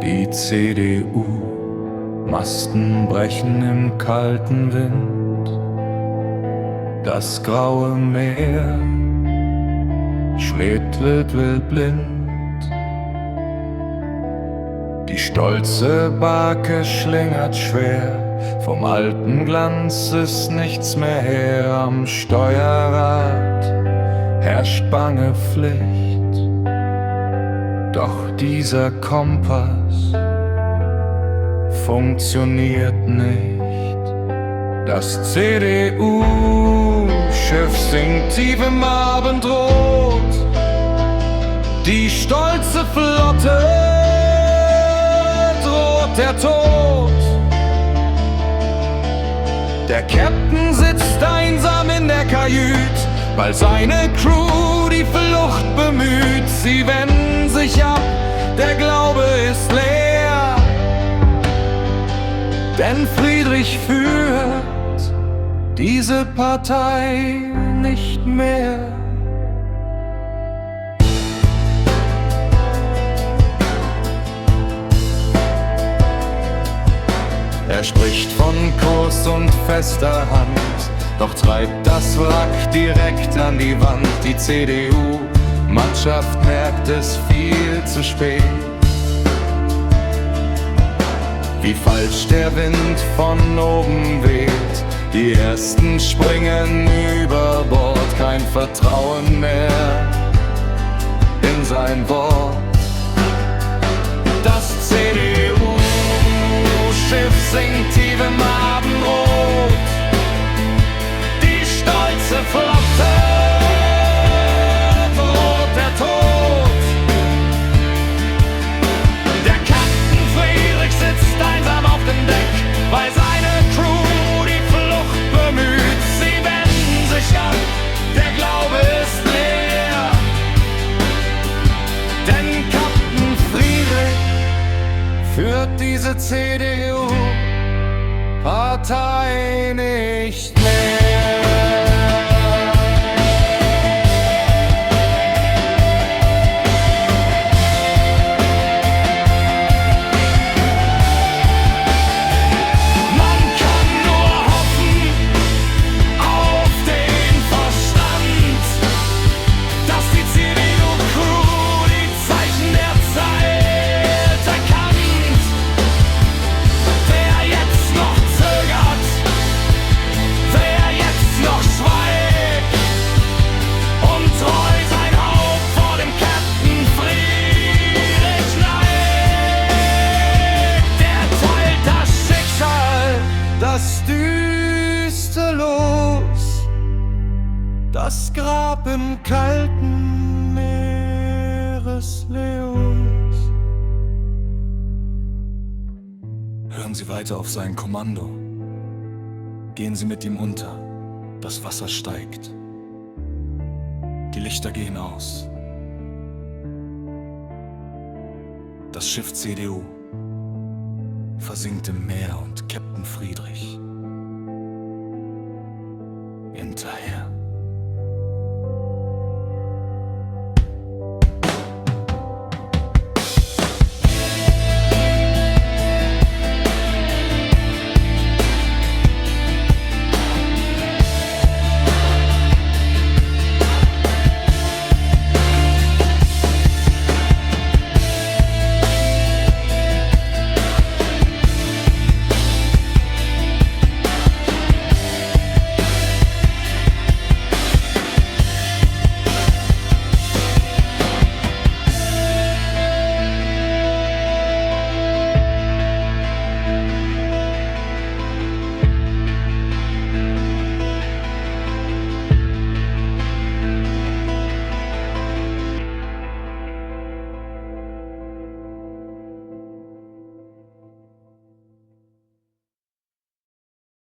Die CDU, Masten brechen im kalten Wind. Das graue Meer schlägt wild blind. Die stolze Barke schlingert schwer, vom alten Glanz ist nichts mehr her. Am Steuerrad herrscht bange Pflicht, doch dieser Kompass funktioniert nicht. Das CDU-Schiff sinkt tief im Abendrot. Die stolze Flotte droht der Tod. Der Captain sitzt einsam in der Kajüte, weil seine Crew die Flucht bemüht. Sie wenden sich ab, der Glaube ist leer, denn Friedrich führt diese Partei nicht mehr. Er spricht von Kurs und fester Hand, doch treibt das Wrack direkt an die Wand. Die CDU-Mannschaft merkt es viel zu spät, wie falsch der Wind von oben weht. Die Ersten springen über Bord, kein Vertrauen mehr in sein Wort. Das CDU-Schiff sinkt tief im Abendrot. Die stolze Flotte droht der Tod. Der Captain Friedrich sitzt einsam auf dem Deck, weil seine Crew die Flucht bemüht. Sie wenden sich ab, der Glaube ist leer, denn Captain Friedrich führt diese CDU-Partei nicht mehr. Man kann nur hoffen auf den Verstand, dass die CDU-Crew die Zeichen der Zeit erkannt. Wer jetzt noch zögert, wer jetzt noch schweigt und treu sein Haupt vor dem Captain Friedrich neigt, der teilt das Schicksal, das düster los, das Grab im kalten Meeresleos. Hören Sie weiter auf sein Kommando. Gehen Sie mit ihm unter. Das Wasser steigt. Die Lichter gehen aus. Das Schiff CDU versinkt im Meer und Captain Friedrich